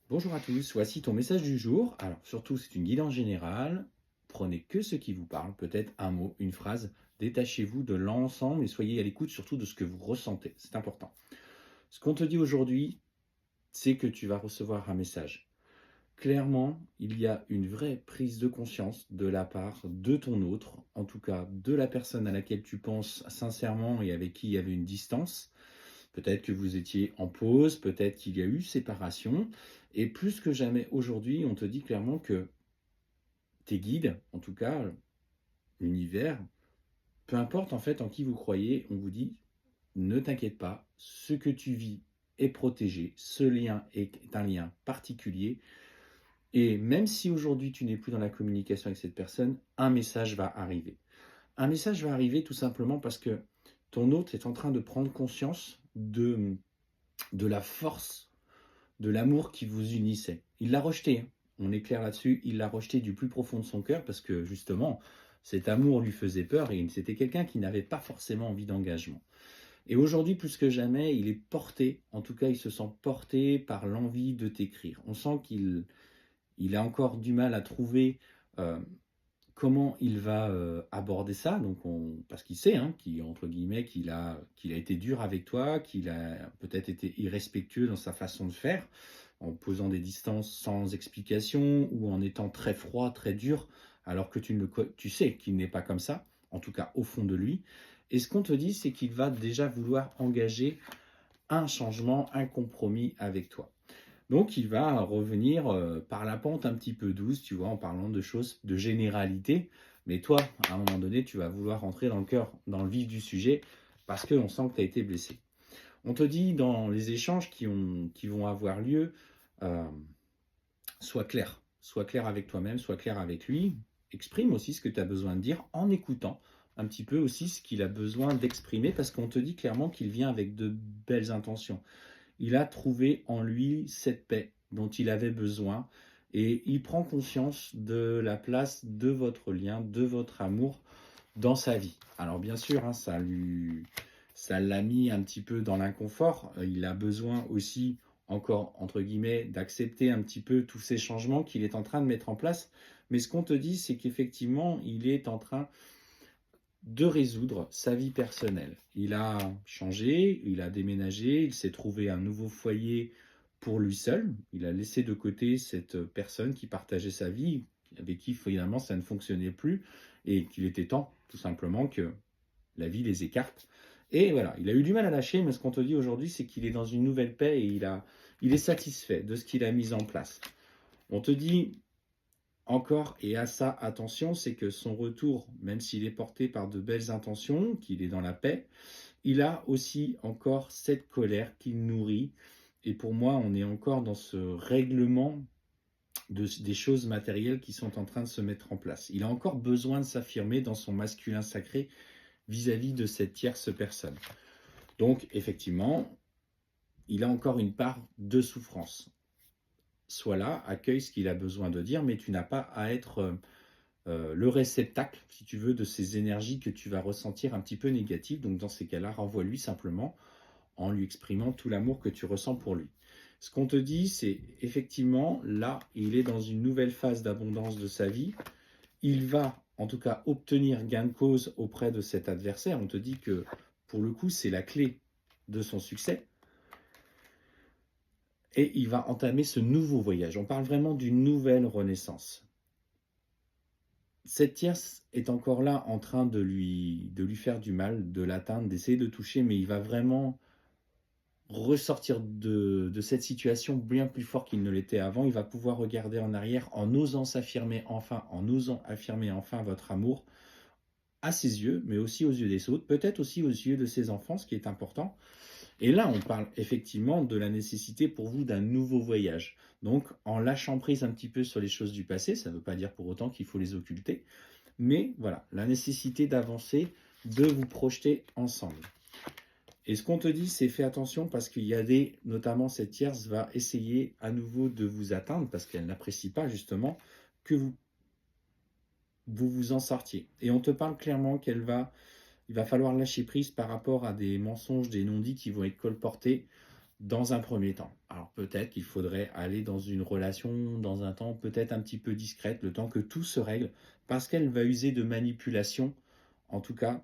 Bonjour à tous, voici ton message du jour. Alors surtout, c'est une guidance générale. Prenez que ce qui vous parle, peut-être un mot, une phrase. Détachez-vous de l'ensemble et soyez à l'écoute surtout de ce que vous ressentez. C'est important. Ce qu'on te dit aujourd'hui, c'est que tu vas recevoir un message. Clairement, il y a une vraie prise de conscience de la part de ton autre, en tout cas de la personne à laquelle tu penses sincèrement et avec qui il y avait une distance. Peut-être que vous étiez en pause, peut-être qu'il y a eu séparation. Et plus que jamais aujourd'hui, on te dit clairement que tes guides, en tout cas l'univers, peu importe en fait en qui vous croyez, on vous dit ne t'inquiète pas, ce que tu vis est protégé, ce lien est un lien particulier. Et même si aujourd'hui tu n'es plus dans la communication avec cette personne, un message va arriver. Un message va arriver tout simplement parce que ton hôte est en train de prendre conscience de la force de l'amour qui vous unissait. Il l'a rejeté, hein. On est clair là-dessus, il l'a rejeté du plus profond de son cœur parce que justement, cet amour lui faisait peur et c'était quelqu'un qui n'avait pas forcément envie d'engagement. Et aujourd'hui, plus que jamais, il est porté, en tout cas, il se sent porté par l'envie de t'écrire. On sent qu'il a encore du mal à trouver euh, comment il va aborder ça. Parce qu'il sait, hein, entre guillemets, qu'il a été dur avec toi, qu'il a peut-être été irrespectueux dans sa façon de faire, en posant des distances sans explication ou en étant très froid, très dur, alors que tu sais qu'il n'est pas comme ça, en tout cas au fond de lui. Et ce qu'on te dit, c'est qu'il va déjà vouloir engager un changement, un compromis avec toi. Donc il va revenir par la pente un petit peu douce, tu vois, en parlant de choses, de généralité. Mais toi, à un moment donné, tu vas vouloir rentrer dans le cœur, dans le vif du sujet, parce qu'on sent que tu as été blessé. On te dit dans les échanges qui vont avoir lieu, euh, sois clair avec toi-même, sois clair avec lui, exprime aussi ce que tu as besoin de dire en écoutant un petit peu aussi ce qu'il a besoin d'exprimer, parce qu'on te dit clairement qu'il vient avec de belles intentions. Il a trouvé en lui cette paix dont il avait besoin et il prend conscience de la place de votre lien, de votre amour dans sa vie. Alors bien sûr, hein, ça l'a mis un petit peu dans l'inconfort. Il a besoin aussi, encore entre guillemets, d'accepter un petit peu tous ces changements qu'il est en train de mettre en place. Mais ce qu'on te dit, c'est qu'effectivement, il est en train de résoudre sa vie personnelle. Il a changé, il a déménagé, il s'est trouvé un nouveau foyer pour lui seul. Il a laissé de côté cette personne qui partageait sa vie, avec qui finalement ça ne fonctionnait plus, et qu'il était temps, tout simplement, que la vie les écarte. Et voilà, il a eu du mal à lâcher, mais ce qu'on te dit aujourd'hui, c'est qu'il est dans une nouvelle paix et il est satisfait de ce qu'il a mis en place. On te dit encore, et à ça, attention, c'est que son retour, même s'il est porté par de belles intentions, qu'il est dans la paix, il a aussi encore cette colère qu'il nourrit. Et pour moi, on est encore dans ce règlement des choses matérielles qui sont en train de se mettre en place. Il a encore besoin de s'affirmer dans son masculin sacré vis-à-vis de cette tierce personne. Donc, effectivement, il a encore une part de souffrance. Sois là, accueille ce qu'il a besoin de dire, mais tu n'as pas à être le réceptacle, si tu veux, de ces énergies que tu vas ressentir un petit peu négatives. Donc dans ces cas-là, renvoie-lui simplement en lui exprimant tout l'amour que tu ressens pour lui. Ce qu'on te dit, c'est effectivement, là, il est dans une nouvelle phase d'abondance de sa vie. Il va, en tout cas, obtenir gain de cause auprès de cet adversaire. On te dit que, pour le coup, c'est la clé de son succès. Et il va entamer ce nouveau voyage. On parle vraiment d'une nouvelle renaissance. Cette tierce est encore là en train de lui faire du mal, de l'atteindre, d'essayer de toucher, mais il va vraiment ressortir de cette situation bien plus fort qu'il ne l'était avant. Il va pouvoir regarder en arrière en osant s'affirmer enfin, en osant affirmer enfin votre amour à ses yeux, mais aussi aux yeux des autres, peut-être aussi aux yeux de ses enfants, ce qui est important. Et là, on parle effectivement de la nécessité pour vous d'un nouveau voyage. Donc, en lâchant prise un petit peu sur les choses du passé, ça ne veut pas dire pour autant qu'il faut les occulter, mais voilà, la nécessité d'avancer, de vous projeter ensemble. Et ce qu'on te dit, c'est fais attention parce qu'il y a notamment cette tierce va essayer à nouveau de vous atteindre parce qu'elle n'apprécie pas justement que vous en sortiez. Et on te parle clairement il va falloir lâcher prise par rapport à des mensonges, des non-dits qui vont être colportés dans un premier temps. Alors peut-être qu'il faudrait aller dans une relation dans un temps peut-être un petit peu discrète, le temps que tout se règle, parce qu'elle va user de manipulation, en tout cas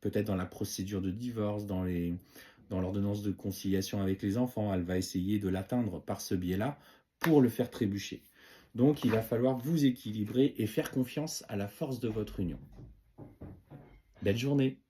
peut-être dans la procédure de divorce, dans l'ordonnance de conciliation avec les enfants, elle va essayer de l'atteindre par ce biais-là pour le faire trébucher. Donc il va falloir vous équilibrer et faire confiance à la force de votre union. Belle journée!